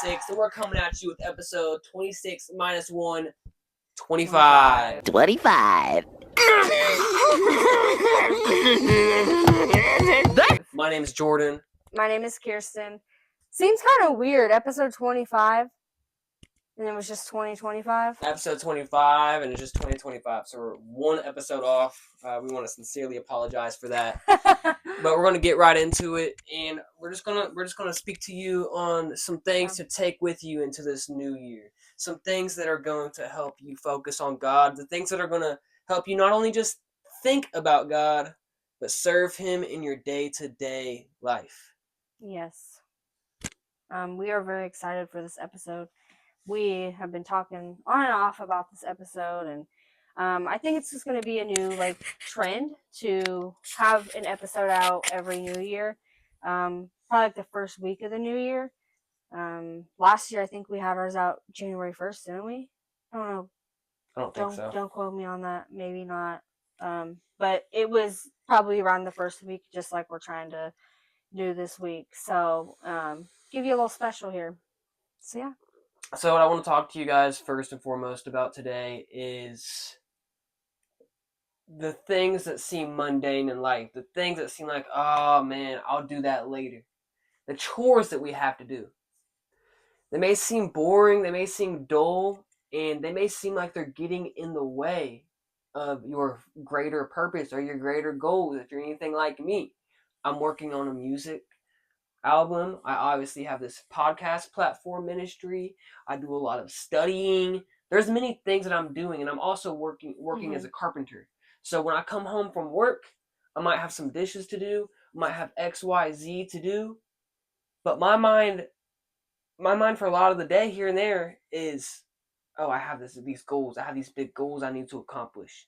26, and we're coming at you with episode 26 minus 1, 25. 25. My name is Jordan. My name is Kirsten. Seems kind of weird. Episode 25, and it was just 2025. Episode 25, and it's just 2025, so we're one episode off. We want to sincerely apologize for that. But we're gonna get right into it, and we're just gonna speak to you on some things to take with you into this new year. Some things that are going to help you focus on God. The things that are gonna help you not only just think about God, but serve Him in your day-to-day life. Yes. We are very excited for this episode. We have been talking on and off about this episode, and I think it's just going to be a new trend to have an episode out every new year. Probably the first week of the new year. Last year I think we had ours out January 1st, didn't we? I don't know. I don't think so. Don't quote me on that. Maybe not. But it was probably around the first week, just like we're trying to do this week. So give you a little special here. So yeah. So what I want to talk to you guys first and foremost about today is the things that seem mundane in life, the things that seem like, oh man, I'll do that later. The chores that we have to do. They may seem boring, they may seem dull, and they may seem like they're getting in the way of your greater purpose or your greater goals. If you're anything like me, I'm working on a music album. I obviously have this podcast platform ministry. I do a lot of studying. There's many things that I'm doing, and I'm also working as a carpenter. So when I come home from work, I might have some dishes to do, I might have X, Y, Z to do, but my mind for a lot of the day here and there is, oh, I have these goals. I have these big goals I need to accomplish.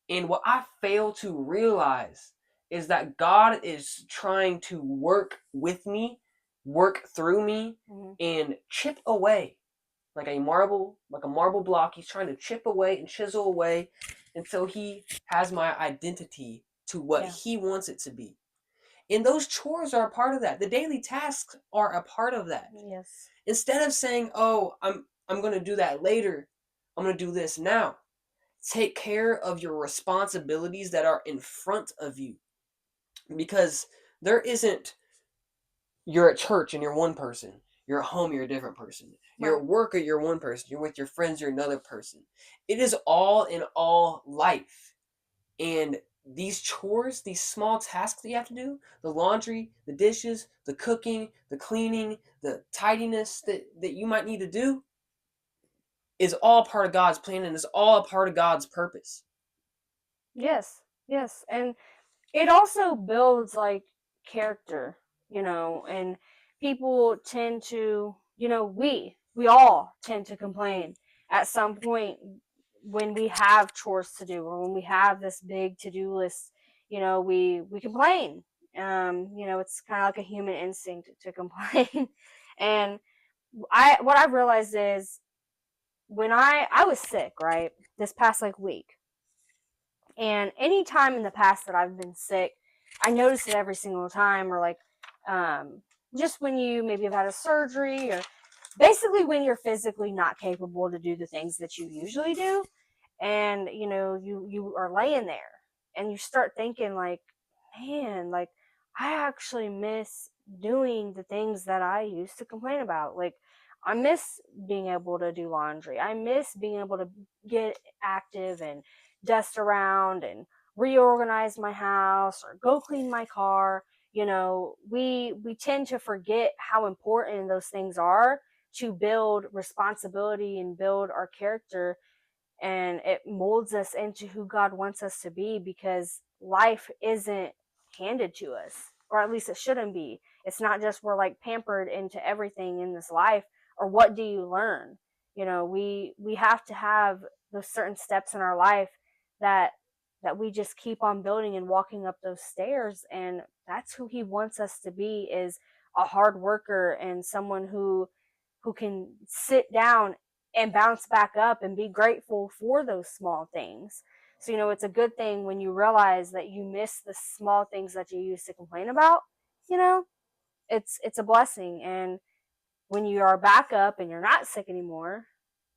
And what I fail to realize is that God is trying to work with me, work through me, and chip away like a marble block. He's trying to chip away and chisel away until he has my identity to what he wants it to be. And those chores are a part of that. The daily tasks are a part of that. Yes. Instead of saying, oh, I'm going to do that later, I'm going to do this now. Take care of your responsibilities that are in front of you. Because there isn't, you're at church and you're one person. You're at home, you're a different person. You're at work, or you're one person. You're with your friends, you're another person. It is all in all life. And these chores, these small tasks that you have to do, the laundry, the dishes, the cooking, the cleaning, the tidiness that you might need to do, is all part of God's plan and is all a part of God's purpose. Yes. And it also builds character, and people tend to, we all tend to complain at some point when we have chores to do, or when we have this big to-do list, we complain. It's kind of like a human instinct to complain. And what I've realized is when I was sick, right, this past week, and any time in the past that I've been sick, I notice it every single time, or just when you maybe have had a surgery, or basically when you're physically not capable to do the things that you usually do, and you are laying there and you start thinking man, I actually miss doing the things that I used to complain about. I miss being able to do laundry. I miss being able to get active and dust around and reorganize my house or go clean my car. We tend to forget how important those things are to build responsibility and build our character, and it molds us into who God wants us to be, because life isn't handed to us, or at least it shouldn't be. It's not just we're pampered into everything in this life. Or what do you learn? We have to have those certain steps in our life that we just keep on building and walking up those stairs, and that's who he wants us to be, is a hard worker and someone who can sit down and bounce back up and be grateful for those small things. So, it's a good thing when you realize that you miss the small things that you used to complain about. It's a blessing. And when you are back up and you're not sick anymore,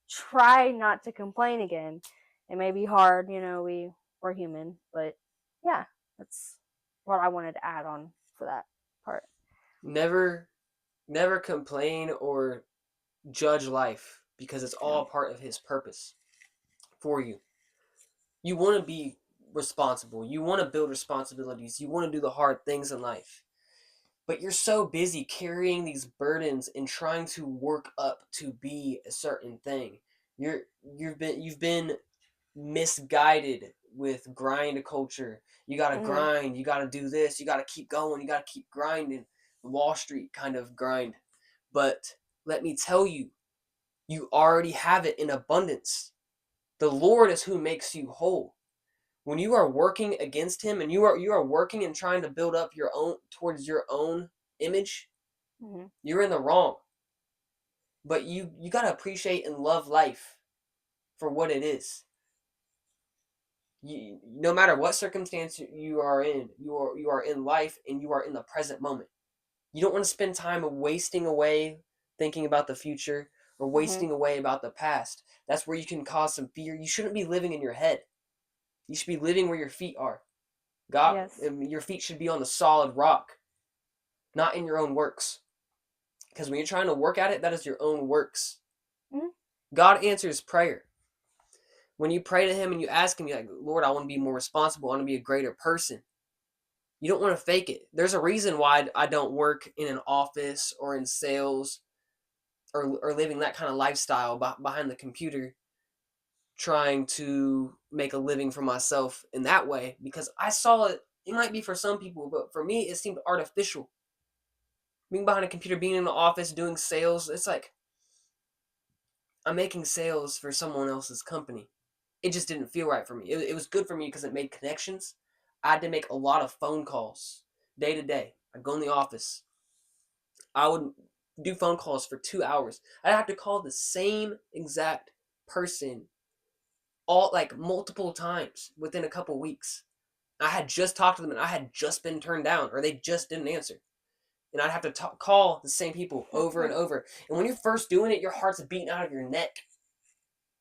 try not to complain again. It may be hard, we're human, but yeah, that's what I wanted to add on for that part. Never, never complain or judge life because it's Yeah. all part of His purpose for you. You want to be responsible. You want to build responsibilities. You want to do the hard things in life. But you're so busy carrying these burdens and trying to work up to be a certain thing. You've been misguided with grind culture. You gotta Mhm. grind, you gotta do this, you gotta keep going, you gotta keep grinding. Wall Street kind of grind. But let me tell you, you already have it in abundance. The Lord is who makes you whole. When you are working against him and you are working and trying to build up your own towards your own image, Mhm. you're in the wrong. But you got to appreciate and love life for what it is. No matter what circumstance you are in, you are in life and you are in the present moment. You don't want to spend time wasting away thinking about the future or Mhm. wasting away about the past. That's where you can cause some fear. You shouldn't be living in your head. You should be living where your feet are. God, Yes. your feet should be on the solid rock, not in your own works. Because when you're trying to work at it, that is your own works. Mhm. God answers prayer. When you pray to him and you ask him, you're like, Lord, I want to be more responsible. I want to be a greater person. You don't want to fake it. There's a reason why I don't work in an office or in sales or living that kind of lifestyle behind the computer, trying to make a living for myself in that way, because I saw it. It might be for some people, but for me, it seemed artificial. Being behind a computer, being in the office, doing sales, it's like I'm making sales for someone else's company. It just didn't feel right for me. It was good for me because it made connections. I had to make a lot of phone calls day to day. I'd go in the office. I would do phone calls for 2 hours. I'd have to call the same exact person all like multiple times within a couple weeks. I had just talked to them and I had just been turned down or they just didn't answer. And I'd have to call the same people over and over. And when you're first doing it, your heart's beating out of your neck.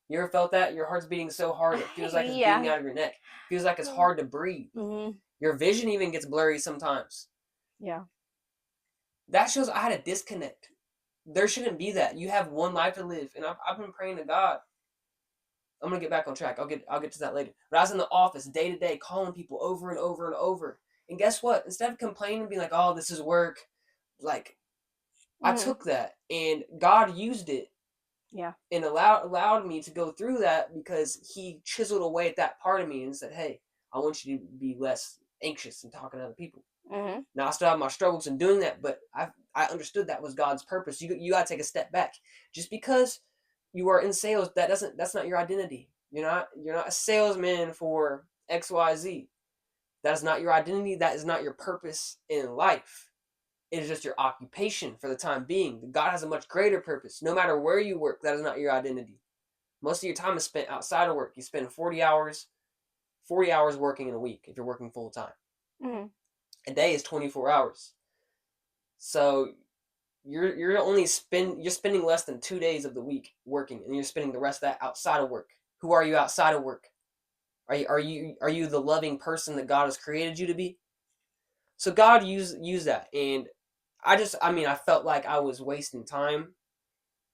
You ever felt that? Your heart's beating so hard it feels like it's beating Yeah. out of your neck. It feels like it's hard to breathe. Mhm. Your vision even gets blurry sometimes. Yeah. That shows I had a disconnect. There shouldn't be that. You have one life to live. And I've been praying to God. I'm gonna get back on track. I'll get to that later. But I was in the office day to day calling people over and over and over. And guess what? Instead of complaining and being like, oh, this is work, like I Mhm. took that and God used it Yeah. and allowed me to go through that because he chiseled away at that part of me and said, hey, I want you to be less anxious and talking to other people. Mhm. Now I still have my struggles in doing that, but I understood that was God's purpose. You got to take a step back. Just because you are in sales, that's not your identity. You're not a salesman for XYZ. That is not your identity. That is not your purpose in life. It is just your occupation for the time being. God has a much greater purpose. No matter where you work, that is not your identity. Most of your time is spent outside of work. You spend 40 hours working in a week if you're working full time. Mhm. A day is 24 hours. So you're spending less than 2 days of the week working, and you're spending the rest of that outside of work. Who are you outside of work? Are you the loving person that God has created you to be? So God used that, and I felt like I was wasting time,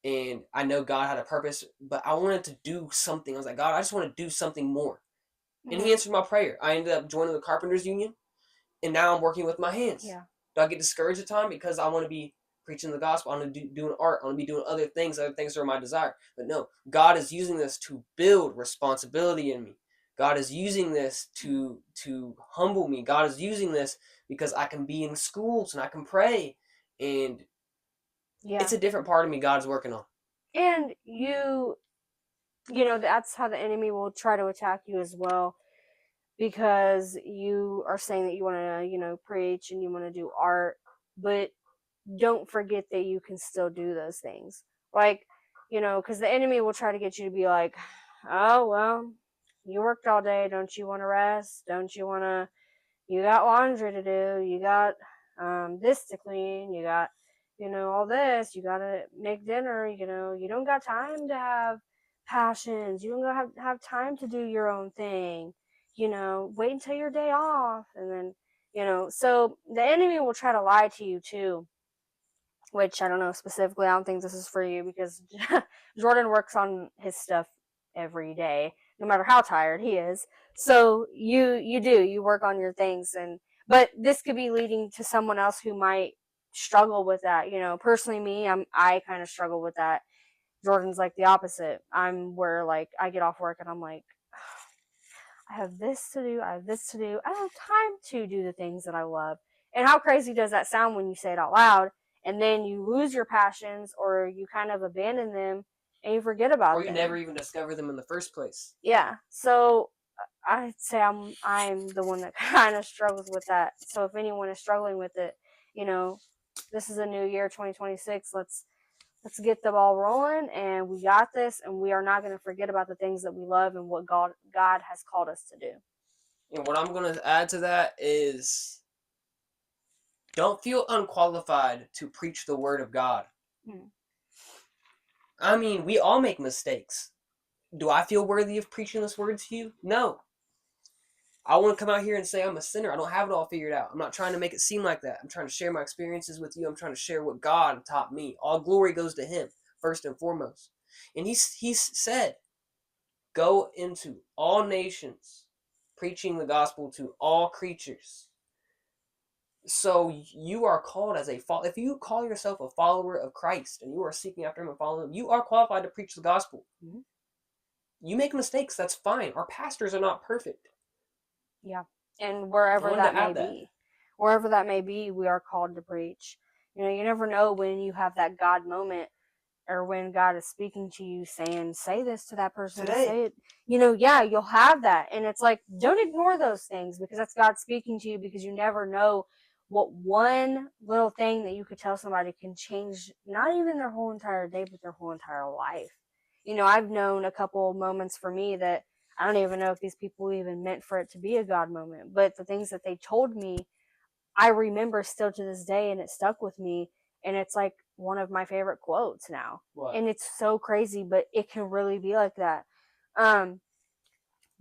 and I know God had a purpose, but I wanted to do something. I was like, God, I just want to do something more, and He Mhm. answered my prayer. I ended up joining the Carpenters Union, and now I'm working with my hands. Yeah. Do I get discouraged at time because I want to be preaching the gospel? I want to be doing art. I want to be doing other things that are my desire. But no, God is using this to build responsibility in me. God is using this to humble me. God is using this because I can be in schools and I can pray, and it's Yeah. a different part of me God's working on. And that's how the enemy will try to attack you as well, because you are saying that you want to, preach and you want to do art, but don't forget that you can still do those things. Like, because the enemy will try to get you to be like, oh, well, you worked all day. Don't you want to rest? Don't you want to, you got laundry to do. You got this to clean. You got, all this. You gotta make dinner. You don't got time to have passions. You don't have time to do your own thing. Wait until your day off, and then so the enemy will try to lie to you too, which I don't know specifically. I don't think this is for you because Jordan works on his stuff every day, no matter how tired he is. So you work on your things, and but this could be leading to someone else who might struggle with that. Personally, I kind of struggle with that. Jordan's like the opposite. I'm where like I get off work and I'm like, I have this to do. I have this to do. I don't have time to do the things that I love. And how crazy does that sound when you say it out loud? And then you lose your passions or you kind of abandon them and you forget Or about you never them. even discover them in the first place. Yeah. So I'd say I'm the one that kind of struggles with that. So if anyone is struggling with it, you know, this is a new year, 2026. Let's get the ball rolling, and we got this, and we are not going to forget about the things that we love and what God has called us to do. And what I'm going to add to that is don't feel unqualified to preach the word of God. Hmm. I mean, we all make mistakes. Do I feel worthy of preaching this word to you? No. I want to come out here and say I'm a sinner. I don't have it all figured out. I'm not trying to make it seem like that. I'm trying to share my experiences with you. I'm trying to share what God taught me. All glory goes to Him, first and foremost. And He's said, go into all nations, preaching the gospel to all creatures. So you are called as if you call yourself a follower of Christ and you are seeking after Him and following Him, you are qualified to preach the gospel. Mm-hmm. You make mistakes, that's fine. Our pastors are not perfect. Yeah. And I wanted to add that. wherever that may be, we are called to preach. You never know when you have that God moment or when God is speaking to you saying, say this to that person, Today, say it. Yeah, you'll have that. And it's like, don't ignore those things because that's God speaking to you because you never know what one little thing that you could tell somebody can change not even their whole entire day, but their whole entire life. I've known a couple moments for me that I don't even know if these people even meant for it to be a God moment, but the things that they told me, I remember still to this day and it stuck with me. And it's like one of my favorite quotes now. what? And it's so crazy, but it can really be like that. Um,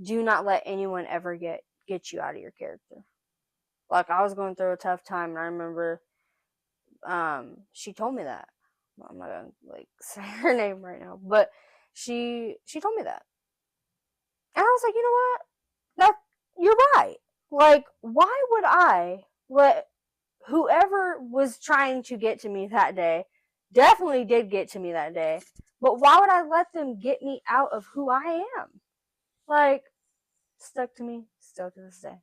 do not let anyone ever get you out of your character. Like I was going through a tough time and I remember she told me that. I'm not gonna like say her name right now, but she told me that. And I was like, you know what? That you're right. Like, why would I let whoever was trying to get to me that day definitely did get to me that day, but why would I let them get me out of who I am? Like, stuck to me still to this day.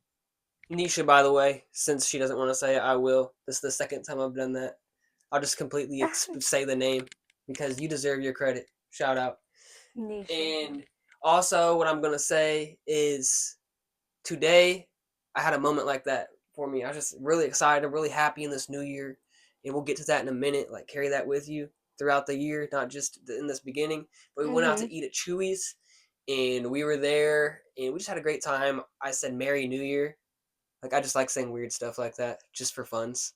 Nisha, by the way, since she doesn't want to say it, I will. This is the second time I've done that. I'll just completely say the name because you deserve your credit. Shout out. Nisha. And also, what I'm going to say is today I had a moment like that for me. I was just really excited. I'm really happy in this new year. And we'll get to that in a minute. Like, carry that with you throughout the year, not just in this beginning. But we went out Mm-hmm. to eat at Chewy's and we were there and we just had a great time. I said, Merry New Year. Like, I just like saying weird stuff like that just for funs.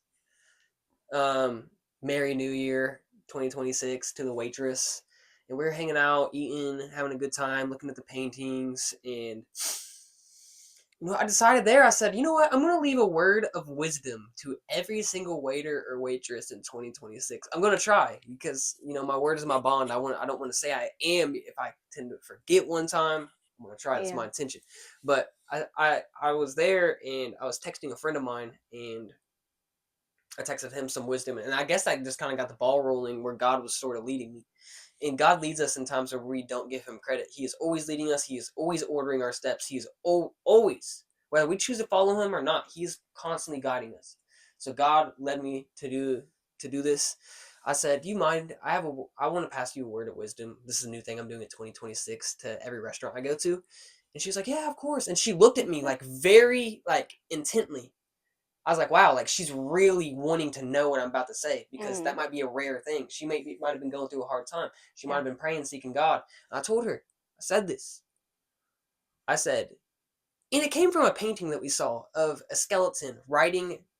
Um, Merry New Year 2026 to the waitress. And we were hanging out, eating, having a good time, looking at the paintings. And I decided there, I said, you know what? I'm going to leave a word of wisdom to every single waiter or waitress in 2026. I'm going to try because, my word is my bond. I don't want to say I am if I tend to forget one time. I'm going to try. That's Yeah. my intention. But I was there and I was texting a friend of mine and I texted him some wisdom, and I guess that just kind of got the ball rolling where God was sort of leading me. And God leads us in times where we don't give Him credit. He is always leading us. He is always ordering our steps. He is always, whether we choose to follow Him or not, He's constantly guiding us. So God led me to do this. I said, "Do you mind? I want to pass you a word of wisdom. This is a new thing I'm doing in 2026 to every restaurant I go to." And she's like, "Yeah, of course." And she looked at me like very like intently. I was like, wow, like she's really wanting to know what I'm about to say because that Mm. might be a rare thing. She might have been going through a hard time. She might Yeah. have been praying, seeking God. And I told her, I said this. I said, and it came from a painting that we saw of a skeleton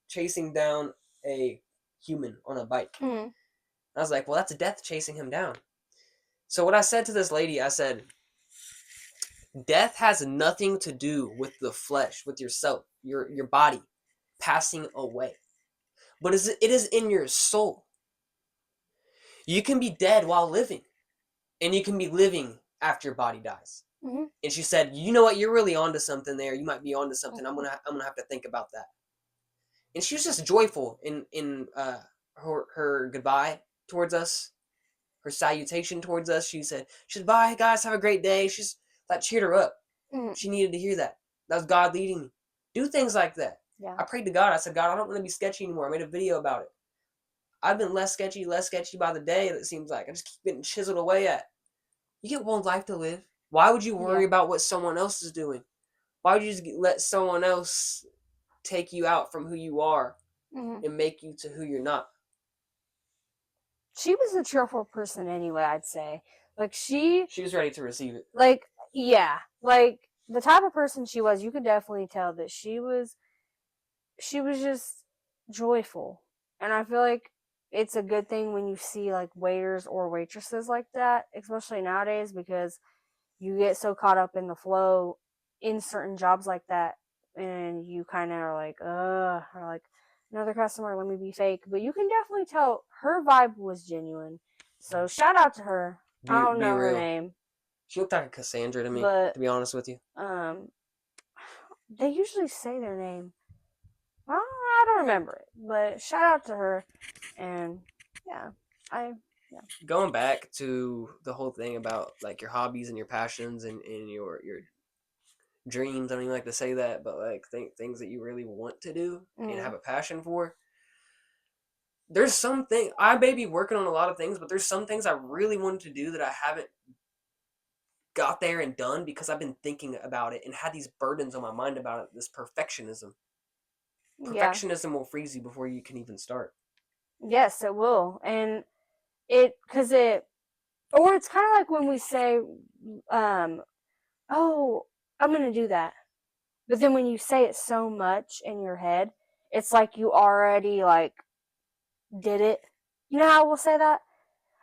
chasing down a human on a bike. Mm-hmm. I was like, well, that's death chasing him down. So what I said to this lady, I said, death has nothing to do with the flesh, with yourself, your body passing away. But it is in your soul. You can be dead while living, and you can be living after your body dies. Mm-hmm. And she said, you know what, you're really onto something there. You might be onto something. I'm gonna have to think about that. And she was just joyful in her goodbye towards us, her salutation towards us. She said, bye guys, have a great day. That cheered her up. Mm-hmm. She needed to hear that. That was God leading me. Do things like that. Yeah. I prayed to God. I said, God, I don't want to be sketchy anymore. I made a video about it. I've been less sketchy by the day, it seems like. I just keep getting chiseled away at. You get one life to live. Why would you worry about what someone else is doing? Why would you just let someone else take you out from who you are and make you to who you're not? She was a cheerful person anyway, I'd say. Like, she was ready to receive it. Like, yeah. Like, the type of person she was, you could definitely tell that she was just joyful. And I feel like it's a good thing when you see, like, waiters or waitresses like that, especially nowadays, because you get so caught up in the flow in certain jobs like that, and you kind of are like, or like, another customer, let me be fake. But you can definitely tell her vibe was genuine. So shout out to her. I don't know her name. She looked like a Cassandra to me, but to be honest with you. They usually say their name. I don't remember it, but shout out to her. And yeah, going back to the whole thing about like your hobbies and your passions and your dreams. I don't even like to say that, but like things that you really want to do and have a passion for. There's something I may be working on a lot of things, but there's some things I really wanted to do that I haven't got there and done because I've been thinking about it and had these burdens on my mind about it. This perfectionism. Perfectionism will freeze you before you can even start. Yes, it will, and or it's kind of like when we say, "Oh, I'm gonna do that," but then when you say it so much in your head, it's like you already like did it. You know how we'll say that?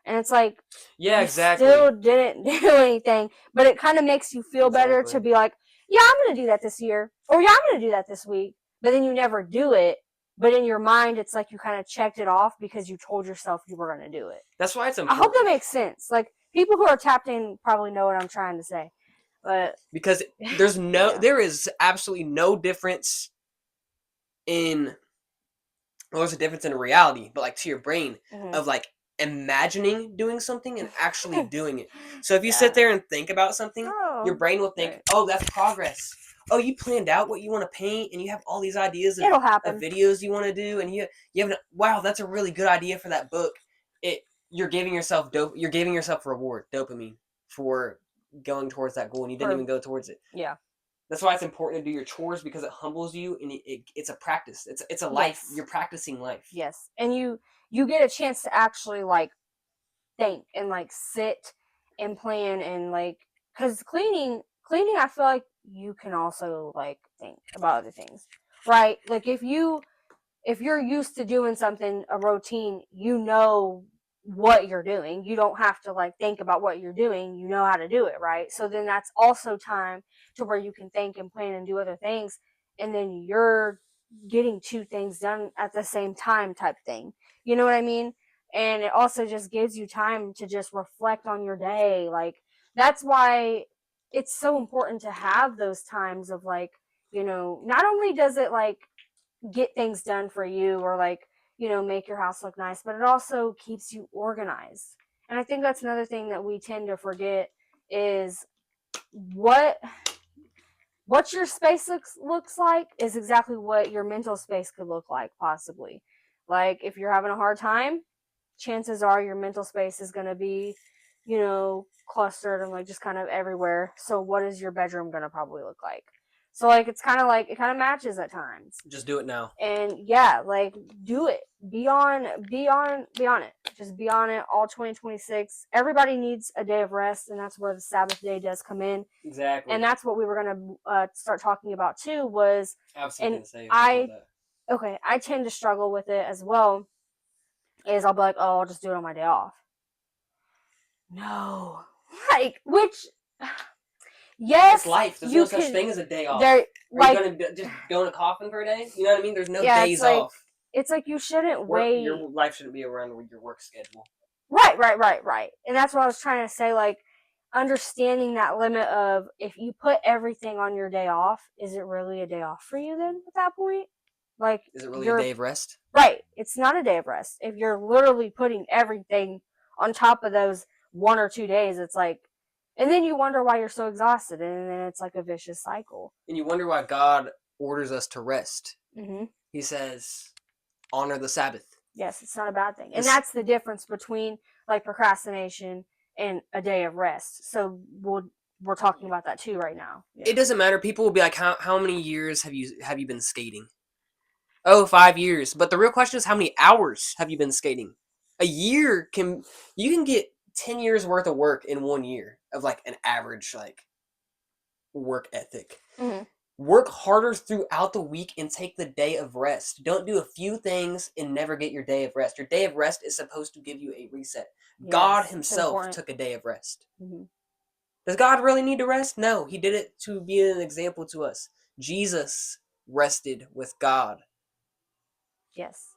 And it's like, yeah, exactly. Still didn't do anything, but it kind of makes you feel better to be like, yeah, I'm going to do that this year, or yeah, I'm going to do that this week. But then you never do it. But in your mind, it's like you kind of checked it off because you told yourself you were going to do it. That's why it's important. I hope that makes sense. Like, people who are tapped in probably know what I'm trying to say. But because there is absolutely no difference in, well, there's a difference in reality, but like to your brain of like imagining doing something and actually doing it. So if you sit there and think about something, your brain will think, oh, that's progress. Oh, you planned out what you want to paint and you have all these ideas of videos you want to do, and you have wow, that's a really good idea for that book. You're giving yourself reward, dopamine, for going towards that goal, and you didn't even go towards it. Yeah. That's why it's important to do your chores, because it humbles you, and it's a practice. It's a life. You're practicing life. Yes, and you get a chance to actually like think and like sit and plan and like, because cleaning I feel like you can also like think about other things, right? Like if you're used to doing something, a routine, you know what you're doing. You don't have to like think about what you're doing. You know how to do it, right? So then that's also time to where you can think and plan and do other things, and then you're getting two things done at the same time type thing. You know what I mean? And it also just gives you time to just reflect on your day. Like, that's why it's so important to have those times of like, not only does it like get things done for you or like, make your house look nice, but it also keeps you organized. And I think that's another thing that we tend to forget is what your space looks like is exactly what your mental space could look like, possibly. Like, if you're having a hard time, chances are your mental space is going to be, clustered and like just kind of everywhere. So what is your bedroom going to probably look like? So like, it's kind of like, it kind of matches at times. Just do it now. And yeah, like, do it. Be on it. Just be on it all 2026. Everybody needs a day of rest, and that's where the Sabbath day does come in. Exactly. And that's what we were going to start talking about too, was, I was going to say about that. Okay, I tend to struggle with it as well, is I'll be like, oh, I'll just do it on my day off. No. Like, which, It's yes, life. There's no you such can, thing as a day off. there, Are you like, gonna just go in a coffin for a day? You know what I mean? There's no yeah, days off. it's like you shouldn't wait. Your life shouldn't be around your work schedule. Right. And that's what I was trying to say. Like, understanding that limit of if you put everything on your day off, is it really a day off for you then at that point? Like, Is it really a you're day of rest? right. It's not a day of rest. If you're literally putting everything on top of those 1 or 2 days, it's like, and then you wonder why you're so exhausted, and then it's like a vicious cycle. And you wonder why God orders us to rest. Mm-hmm. He says, honor the Sabbath. Yes, it's not a bad thing. And This, that's the difference between like procrastination and a day of rest. So we're talking about that too right now. Yeah. it doesn't matter. People will be like, how many years have you been skating? Oh, 5 years. But the real question is, how many hours have you been skating? A year you can get 10 years worth of work in 1 year of like an average like work ethic. Mm-hmm. Work harder throughout the week and take the day of rest. Don't do a few things and never get your day of rest. Your day of rest is supposed to give you a reset. God Yes, it's himself important. took a day of rest. Mm-hmm. Does God really need to rest? No, he did it to be an example to us. Jesus rested with God. Yes,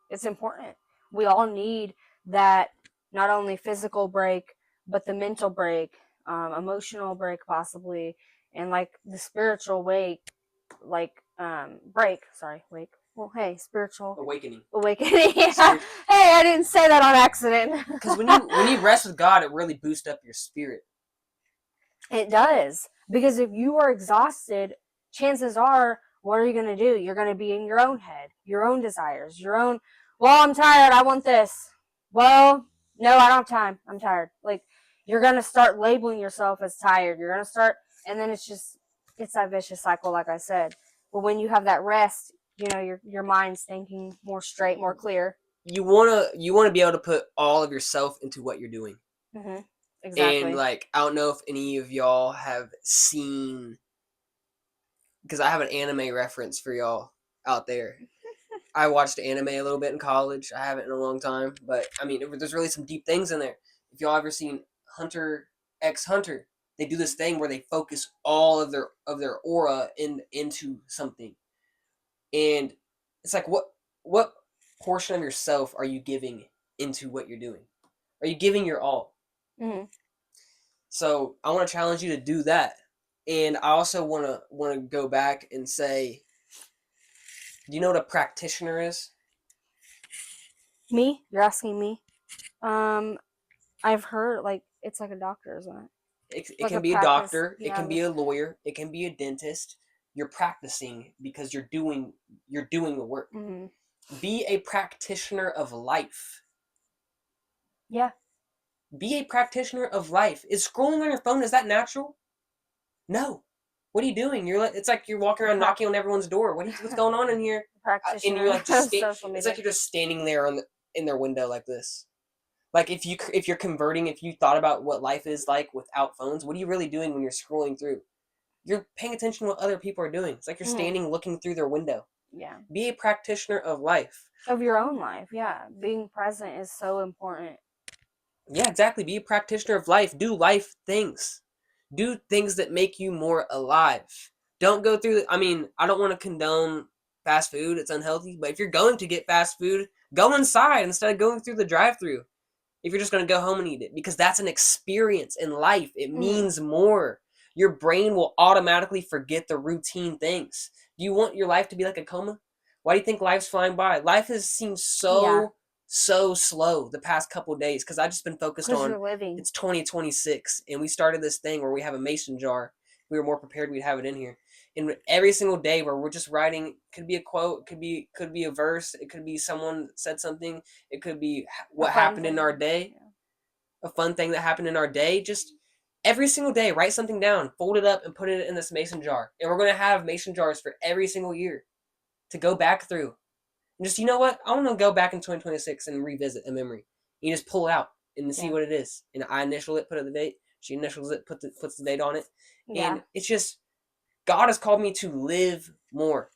it's important. We all need that, not only physical break, but the mental break, emotional break, possibly, and like the spiritual break. Sorry, wake. Well, hey, spiritual Awakening. awakening. Yeah. Spirit. Hey, I didn't say that on accident. Because when you rest with God, it really boosts up your spirit. It does. Because if you are exhausted, chances are, what are you going to do? You're going to be in your own head, your own desires, your own, well, I'm tired. I want this. Well, no, I don't have time. I'm tired. Like, you're going to start labeling yourself as tired. You're going to start, and then it's that vicious cycle, like I said. But when you have that rest, your mind's thinking more straight, more clear. You wanna be able to put all of yourself into what you're doing. Mm-hmm. And Exactly. like I don't know if any of y'all have seen, because I have an anime reference for y'all out there. I watched anime a little bit in college. I haven't in a long time, but I mean, there's really some deep things in there. If y'all ever seen Hunter X Hunter, they do this thing where they focus all of their aura into something, and it's like what portion of yourself are you giving into what you're doing? Are you giving your all? Mm-hmm. So I want to challenge you to do that, and I also want to go back and say, do you know what a practitioner is? Me? You're asking me? Um, I've heard like it's like a doctor, isn't it? It Like a can be a practice. doctor, it Yeah. can be a lawyer, it can be a dentist. You're practicing because you're doing the work. Mm-hmm. Be a practitioner of life. Yeah. Be a practitioner of life. Is scrolling on your phone, is that natural? No. What are you doing? It's like you're walking around knocking on everyone's door. What's going on in here? And you're Practitioner like just of social it's like media. you're just standing there in their window like this. Like if you're converting, if you thought about what life is like without phones, what are you really doing when you're scrolling through? You're paying attention to what other people are doing. It's like you're Mm-hmm. standing looking through their window. Yeah. Be a practitioner of life. Of your own life. Yeah. Being present is so important. Yeah, exactly. Be a practitioner of life. Do life things. Do things that make you more alive. Don't go through. I mean, I don't want to condone fast food. It's unhealthy. But if you're going to get fast food, go inside instead of going through the drive-through. If you're just going to go home and eat it, because that's an experience in life. It Mm-hmm. means more. Your brain will automatically forget the routine things. Do you want your life to be like a coma? Why do you think life's flying by? Life has seemed Yeah. so slow the past couple of days because I've just been focused Because on you're living. it's 2026 and we started this thing where we have a mason jar. If we were more prepared, we'd have it in here. And every single day where we're just writing, could be a quote, could be a verse, it could be someone said something, it could be A what fun happened in our thing. day, Yeah. a fun thing that happened in our day. Just every single day, write something down, fold it up, and put it in this mason jar. And we're going to have mason jars for every single year to go back through. And just, you know what? I want to go back in 2026 and revisit a memory. You just pull it out and see Yeah. what it is. And I initial it, put the date. She initials it, puts the date on it. Yeah. And it's just, God has called me to live more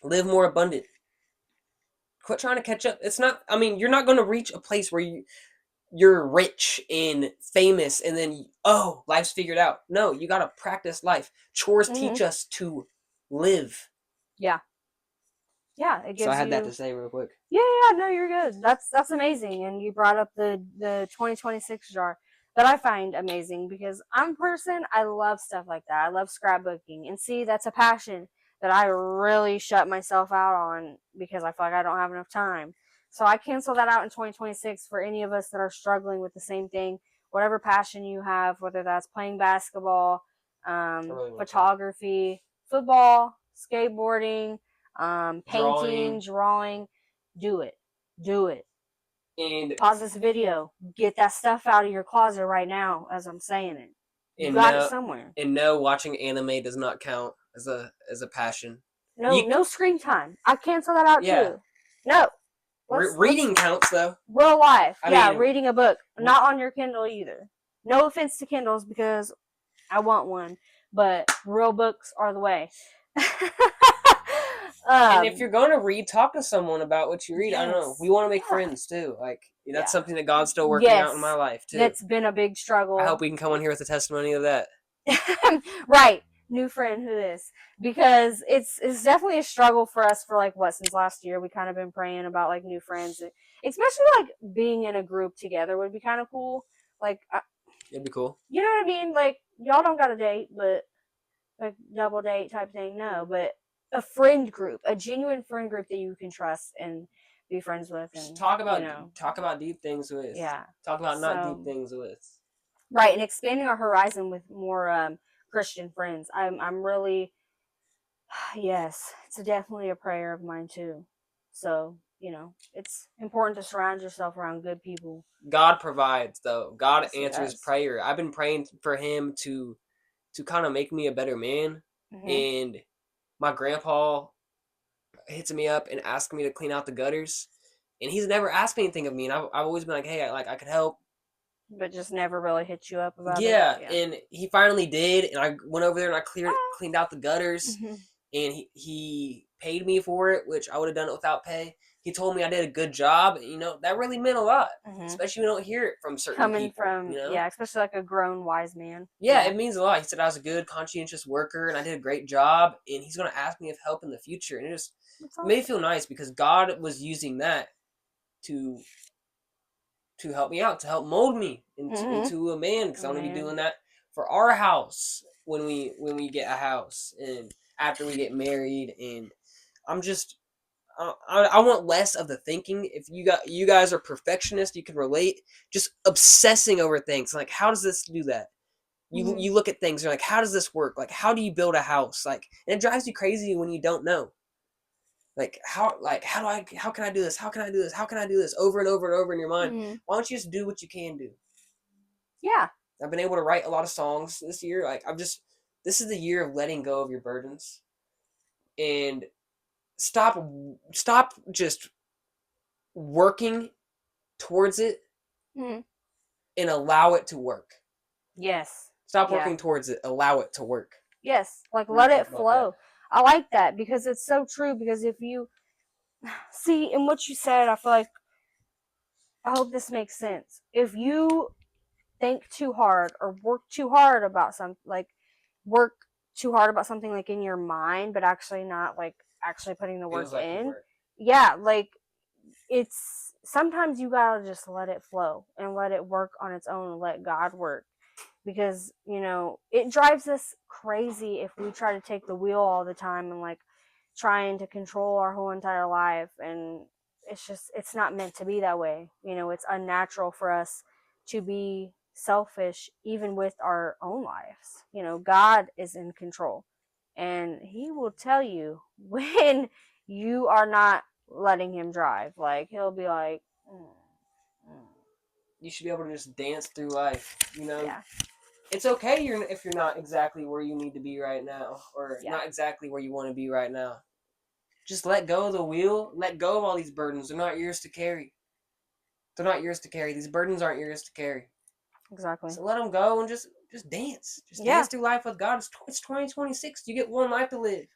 abundant. Quit trying to catch up. It's not. I mean, you're not going to reach a place where you're rich and famous, and then life's figured out. No, you got to practice life. Chores Mm-hmm. teach us to live. Yeah. Yeah. It So I gives had that you. to say real quick. Yeah, yeah, no, you're good. That's amazing. And you brought up the 2026 jar that I find amazing because I'm a person, I love stuff like that. I love scrapbooking. And see, that's a passion that I really shut myself out on because I feel like I don't have enough time. So I cancel that out in 2026 for any of us that are struggling with the same thing. Whatever passion you have, whether that's playing basketball, I really want that. photography, football, skateboarding, painting, Drawing drawing, do it. Do it. and Pause this video. Get that stuff out of your closet right now as I'm saying it. You and got it no somewhere. and no, watching anime does not count as a passion. No, You no screen time. I cancel that out yeah, too. No. Let's reading counts though. real life. I Yeah, mean, reading a book. Not on your Kindle either. No offense to Kindles because I want one, but real books are the way. and if um you're going to read, talk to someone about what you read. I don't know. We yes. want to make Yeah. friends too. Like that's Yeah. something that God's still working out in my Yes. life too. That's been a big I hope struggle. we can come on here with a testimony of that. Right, new friend who this because it's definitely a struggle for us for like what since last year we kind of been praying about like new friends, especially like being in a group together would be kind of cool. Like It'd be cool. you know what I mean? Like y'all don't got a date, but like double date type thing. No, but a friend group, a genuine friend group that you can trust and be friends with, Just and you know, talk about deep things with. yeah. Talk about not deep So things with. right, and expanding our horizon with more Christian friends. I'm really yes, it's definitely a prayer of mine too. So, it's important to surround yourself around good people. God provides though. God Yes, it answers does. prayer. I've been praying for him to kind of make me a better man. Hmm. And my grandpa hits me up and asks me to clean out the gutters. And he's never asked me anything of me. And I've always been like, hey, I could help. But just never really hit you up about it. Yeah. Yeah. And he finally did. And I went over there and I cleaned out the gutters. Hmm. And he paid me for it, which I would have done it without pay. He told me I did a good job. And, that really meant a lot, Hmm. especially when you don't hear it from certain Coming people, from, yeah, especially like a grown wise man. Yeah, Yeah. it means a lot. He said I was a good, conscientious worker and I did a great job, and he's going to ask me of help in the future. And That's it made me awesome. feel nice because God was using that to help me out, to help mold me Hmm. into a man, because I want to be Man. doing that for our house when we get a house and after we get married. And I'm just I want less of the thinking. If you guys are perfectionists, you can relate. Just obsessing over things like how does this do that? You Hmm. you look at things, you're like, how does this work? Like, how do you build a house? Like, and it drives you crazy when you don't know. How can I do this? How can I do this? How can I do this? Over and over and over in your mind. Hmm. Why don't you just do what you can do? Yeah. I've been able to write a lot of songs this year. This is the year of letting go of your burdens and stop just working towards it Hmm. and allow it to work. Yes. Stop Yeah. working towards it. Allow it to work. Yes. Like What do you let think it about that? flow. I like that because it's so true. Because if you see in what you said, I feel like I hope this makes sense. If you think too hard or work too hard about something, like work too hard about something like in your mind, but actually not like actually putting the work Feels like the in, work. yeah, like it's sometimes you gotta just let it flow and let it work on its own and let God work because it drives us crazy if we try to take the wheel all the time and like trying to control our whole entire life, and it's not meant to be that way. It's unnatural for us to be selfish even with our own lives. God is in control and he will tell you when you are not letting him drive. Like he'll be like mm. You should be able to just dance through life. Yeah. It's okay if you're not exactly where you need to be right now, or Yeah. not exactly where you want to be right now. Just let go of the wheel. Let go of all these burdens. They're not yours to carry. They're not yours to carry. These burdens aren't yours to carry. Exactly. So let them go and just dance. Just Yeah. dance through life with God. It's 2026. You get one life to live.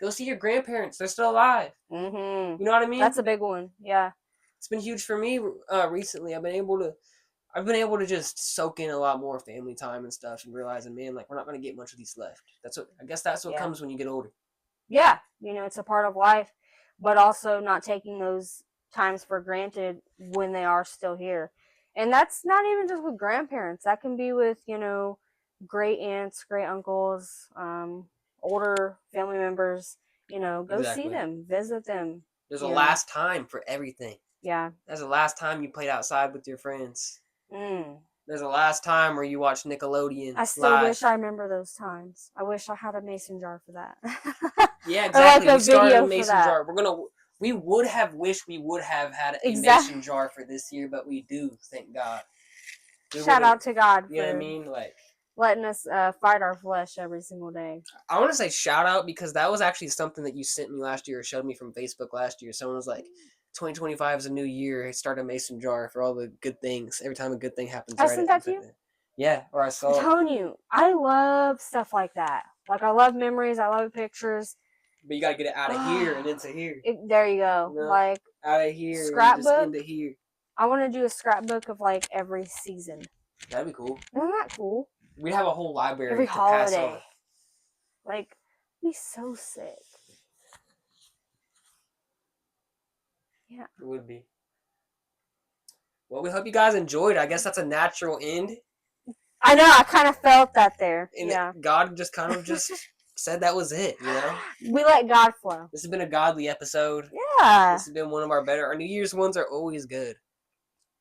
Go see your grandparents. They're still alive. Mm-hmm. You know what I mean? That's a big one. Yeah. It's been huge for me recently. I've been able to just soak in a lot more family time and stuff, and realizing, man, like we're not gonna get much of these left. That's what Yeah. comes when you get older. Yeah. It's a part of life, but also not taking those times for granted when they are still here. And that's not even just with grandparents. That can be with, great aunts, great uncles, older family members. Go see Exactly. them, visit them. There's a You know, last time for everything. yeah. There's a last time you played outside with your friends. Mm. There's a last time where you watched Nickelodeon I still wish live. I remember those times. I wish I had a mason jar for that. Yeah, Or like exactly. a We started a video for mason that. jar. We would have wished we would have had a Exactly. mason jar for this year, but we do, thank God. We would Shout have, out to God you know what I for mean? Like, letting us fight our flesh every single day. I want to say shout out because that was actually something that you sent me last year or showed me from Facebook last year. Someone was like, 2025 is a new year. Start a mason jar for all the good things. Every time a good thing happens, I write sent it. that to you. Yeah, or I I'm saw it. telling you, I love stuff like that. Like I love memories. I love pictures. But you got to get it out of here and into here. There you go. You know? Like Out of here and just scrapbook. into here. I want to do a scrapbook of like every season. That'd be cool. Isn't that cool? We'd have a whole Every library to pass on. holiday. Like, be so sick. Yeah. It would be. Well, we hope you guys enjoyed. I guess that's a natural end. I know. I kind of felt that there. And Yeah. God just kind of just said that was it, you know? We let God flow. This has been a godly episode. Yeah. This has been one of our better. Our New Year's ones are always good.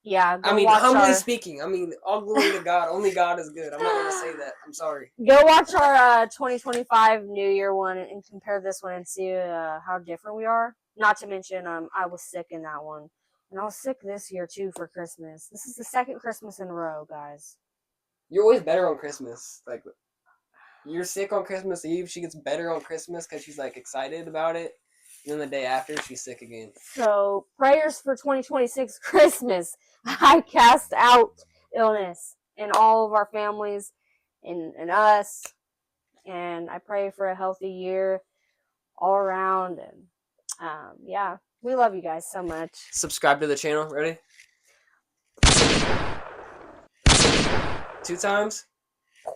Yeah. I Go mean, watch humbly our. speaking, all glory to God. Only God is good. I'm not going to say that. I'm sorry. Go watch our 2025 New Year one and compare this one and see how different we are. Not to mention, I was sick in that one, and I was sick this year too for Christmas. This is the second Christmas in a row, guys. You're always better on Christmas. Like, you're sick on Christmas Eve. She gets better on Christmas because she's, like, excited about it. And then the day after, she's sick again. So, prayers for 2026 Christmas. I cast out illness in all of our families and us. And I pray for a healthy year all around. And yeah, we love you guys so much. Subscribe to the channel. Ready? 2 times?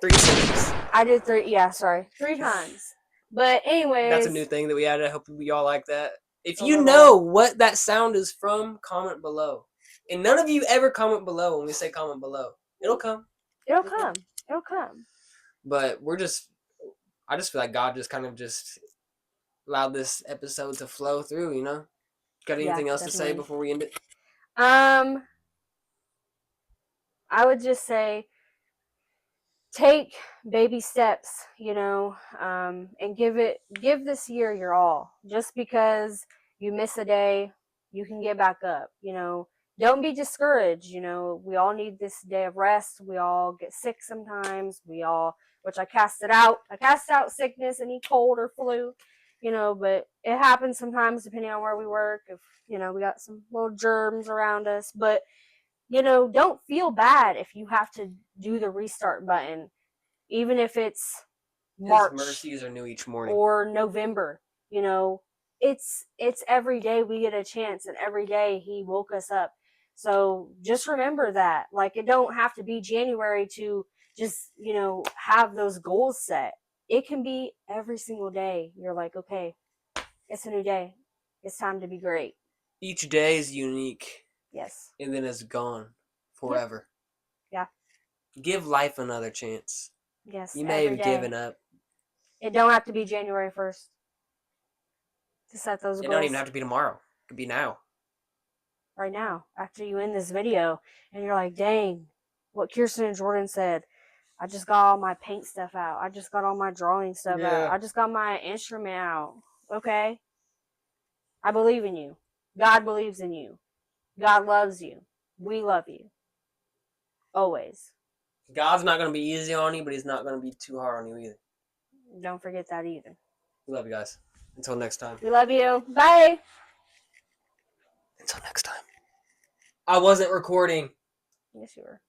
3 times. I did 3. Yeah, sorry, 3 times. But anyways, that's a new thing that we added. I hope we all like that. If you know what that sound is from, comment below. And none of you ever comment below when we say comment below. It'll come. It'll come. It'll come. But I just feel like God just kind of just allowed this episode to flow through, you know? Got anything else to say before we end it? I would just say take baby steps, and give this year your all. Just because you miss a day, you can get back up. Don't be discouraged. We all need this day of rest. We all get sick sometimes. Which I cast it out. I cast out sickness, any cold or flu, but it happens sometimes depending on where we work. If, we got some little germs around us, but don't feel bad if you have to do the restart button, even if it's March. His mercies are new each morning. Or November. It's every day we get a chance, and every day he woke us up. So just remember that. Like, it don't have to be January to just, have those goals set. It can be every single day. You're like, okay, it's a new day. It's time to be great. Each day is unique. Yes. And then it's gone forever. Yeah. Give life another chance. Yes. You may have given up. It don't have to be January 1st to set those goals. It don't even have to be tomorrow. It could be now. Right now, after you end this video, and you're like, dang, what Kirsten and Jordan said. I just got all my paint stuff out. I just got all my drawing stuff out. I just got my instrument out. Okay? I believe in you. God believes in you. God loves you. We love you. Always. God's not going to be easy on you, but he's not going to be too hard on you either. Don't forget that either. We love you guys. Until next time. We love you. Bye. Until next time. I wasn't recording. Yes, you were.